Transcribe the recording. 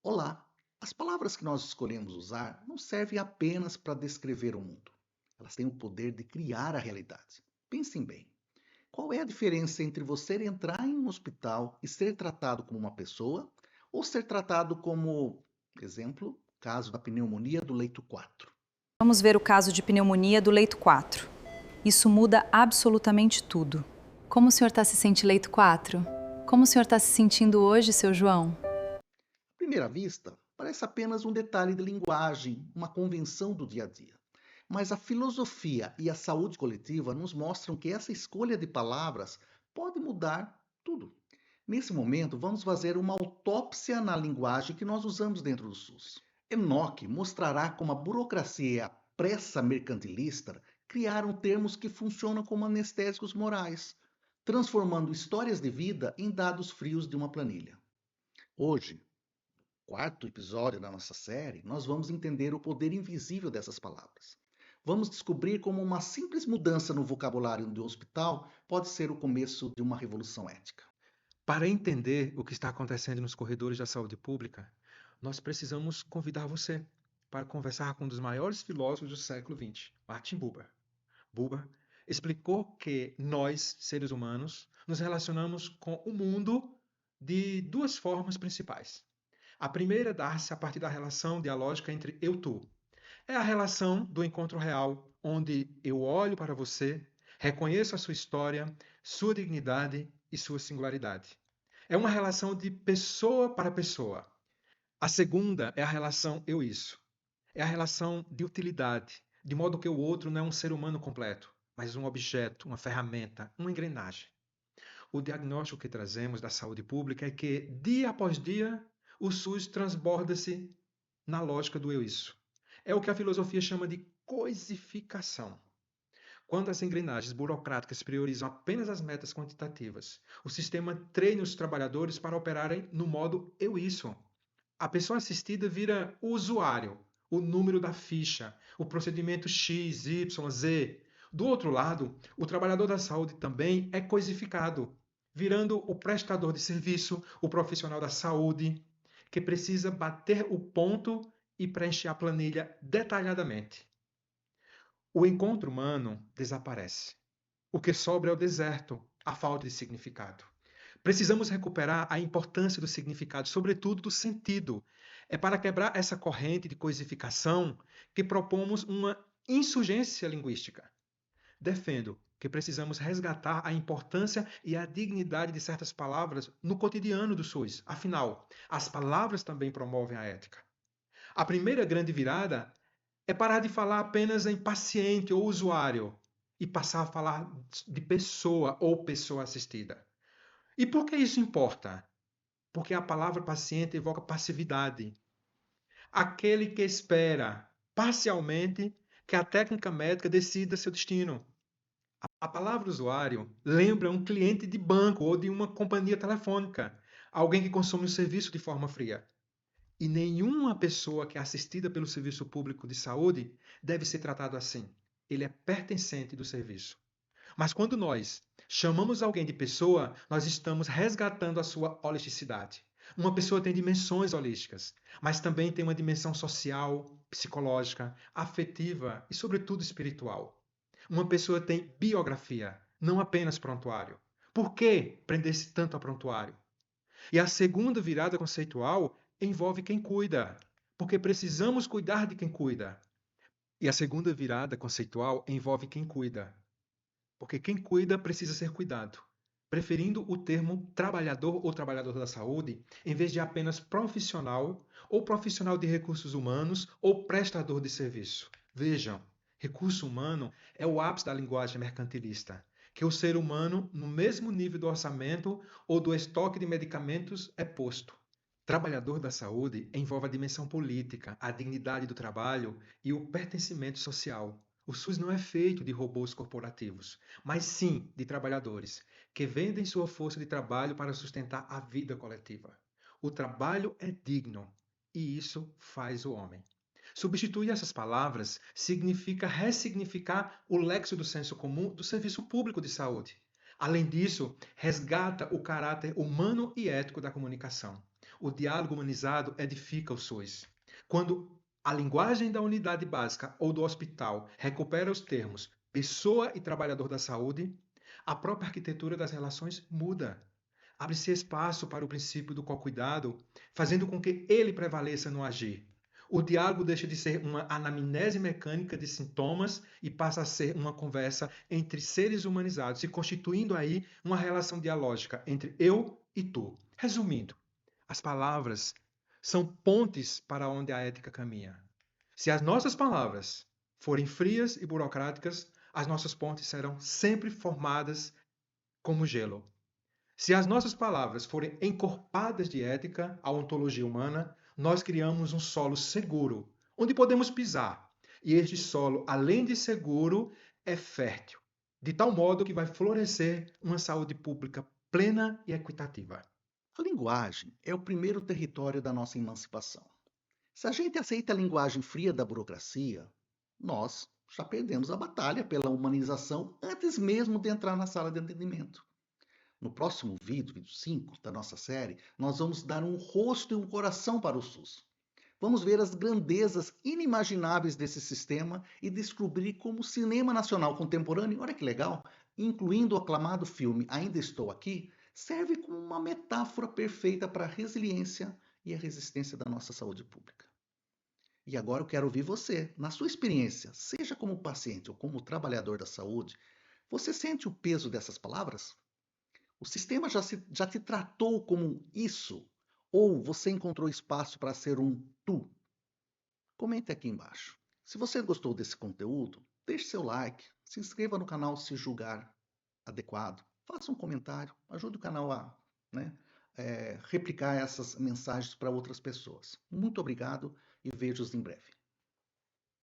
Olá! As palavras que nós escolhemos usar não servem apenas para descrever o mundo. Elas têm o poder de criar a realidade. Pensem bem. Qual é a diferença entre você entrar em um hospital e ser tratado como uma pessoa ou ser tratado como, exemplo, caso da pneumonia do leito 4? Vamos ver o caso de pneumonia do leito 4. Isso muda absolutamente tudo. Como o senhor está se sentindo, leito 4? Como o senhor está se sentindo hoje, seu João? À primeira vista, parece apenas um detalhe de linguagem, uma convenção do dia a dia. Mas a filosofia e a saúde coletiva nos mostram que essa escolha de palavras pode mudar tudo. Nesse momento, vamos fazer uma autópsia na linguagem que nós usamos dentro do SUS. Enoch mostrará como a burocracia e a pressa mercantilista criaram termos que funcionam como anestésicos morais, transformando histórias de vida em dados frios de uma planilha. Hoje, quarto episódio da nossa série, nós vamos entender o poder invisível dessas palavras. Vamos descobrir como uma simples mudança no vocabulário do hospital pode ser o começo de uma revolução ética. Para entender o que está acontecendo nos corredores da saúde pública, nós precisamos convidar você para conversar com um dos maiores filósofos do século XX, Martin Buber. Buber explicou que nós, seres humanos, nos relacionamos com o mundo de duas formas principais. A primeira dá-se a partir da relação dialógica entre eu-tu. É a relação do encontro real, onde eu olho para você, reconheço a sua história, sua dignidade e sua singularidade. É uma relação de pessoa para pessoa. A segunda é a relação eu-isso. É a relação de utilidade, de modo que o outro não é um ser humano completo, mas um objeto, uma ferramenta, uma engrenagem. O diagnóstico que trazemos da saúde pública é que, dia após dia, o SUS transborda-se na lógica do eu-isso. É o que a filosofia chama de coisificação. Quando as engrenagens burocráticas priorizam apenas as metas quantitativas, o sistema treina os trabalhadores para operarem no modo eu-isso. A pessoa assistida vira o usuário, o número da ficha, o procedimento X, Y, Z. Do outro lado, o trabalhador da saúde também é coisificado, virando o prestador de serviço, o profissional da saúde, que precisa bater o ponto e preencher a planilha detalhadamente. O encontro humano desaparece. O que sobra é o deserto, a falta de significado. Precisamos recuperar a importância do significado, sobretudo do sentido. É para quebrar essa corrente de coisificação que propomos uma insurgência linguística. Defendo que precisamos resgatar a importância e a dignidade de certas palavras no cotidiano do SUS. Afinal, as palavras também promovem a ética. A primeira grande virada é parar de falar apenas em paciente ou usuário e passar a falar de pessoa ou pessoa assistida. E por que isso importa? Porque a palavra paciente evoca passividade. Aquele que espera parcialmente que a técnica médica decida seu destino. A palavra usuário lembra um cliente de banco ou de uma companhia telefônica, alguém que consome o serviço de forma fria. E nenhuma pessoa que é assistida pelo serviço público de saúde deve ser tratado assim. Ele é pertencente do serviço. Mas quando nós chamamos alguém de pessoa, nós estamos resgatando a sua holisticidade. Uma pessoa tem dimensões holísticas, mas também tem uma dimensão social, psicológica, afetiva e, sobretudo, espiritual. Uma pessoa tem biografia, não apenas prontuário. Por que prender-se tanto a prontuário? E a segunda virada conceitual envolve quem cuida, porque precisamos cuidar de quem cuida. E a segunda virada conceitual envolve quem cuida, porque quem cuida precisa ser cuidado, preferindo o termo trabalhador ou trabalhador da saúde, em vez de apenas profissional ou profissional de recursos humanos ou prestador de serviço. Vejam, recurso humano é o ápice da linguagem mercantilista, que o ser humano, no mesmo nível do orçamento ou do estoque de medicamentos, é posto. Trabalhador da saúde envolve a dimensão política, a dignidade do trabalho e o pertencimento social. O SUS não é feito de robôs corporativos, mas sim de trabalhadores que vendem sua força de trabalho para sustentar a vida coletiva. O trabalho é digno e isso faz o homem. Substituir essas palavras significa ressignificar o lexo do senso comum do serviço público de saúde. Além disso, resgata o caráter humano e ético da comunicação. O diálogo humanizado edifica o SUS. Quando a linguagem da unidade básica ou do hospital recupera os termos pessoa e trabalhador da saúde, a própria arquitetura das relações muda. Abre-se espaço para o princípio do co-cuidado, fazendo com que ele prevaleça no agir. O diálogo deixa de ser uma anamnese mecânica de sintomas e passa a ser uma conversa entre seres humanizados, se constituindo aí uma relação dialógica entre eu e tu. Resumindo, as palavras são pontes para onde a ética caminha. Se as nossas palavras forem frias e burocráticas, as nossas pontes serão sempre formadas como gelo. Se as nossas palavras forem encorpadas de ética, a ontologia humana, nós criamos um solo seguro, onde podemos pisar. E este solo, além de seguro, é fértil, de tal modo que vai florescer uma saúde pública plena e equitativa. A linguagem é o primeiro território da nossa emancipação. Se a gente aceita a linguagem fria da burocracia, nós já perdemos a batalha pela humanização antes mesmo de entrar na sala de atendimento. No próximo vídeo 5 da nossa série, nós vamos dar um rosto e um coração para o SUS. Vamos ver as grandezas inimagináveis desse sistema e descobrir como o cinema nacional contemporâneo, olha que legal, incluindo o aclamado filme Ainda Estou Aqui, serve como uma metáfora perfeita para a resiliência e a resistência da nossa saúde pública. E agora eu quero ouvir você, na sua experiência, seja como paciente ou como trabalhador da saúde, você sente o peso dessas palavras? O sistema já te tratou como isso? Ou você encontrou espaço para ser um tu? Comente aqui embaixo. Se você gostou desse conteúdo, deixe seu like, se inscreva no canal se julgar adequado, faça um comentário, ajude o canal a replicar essas mensagens para outras pessoas. Muito obrigado e vejo-os em breve.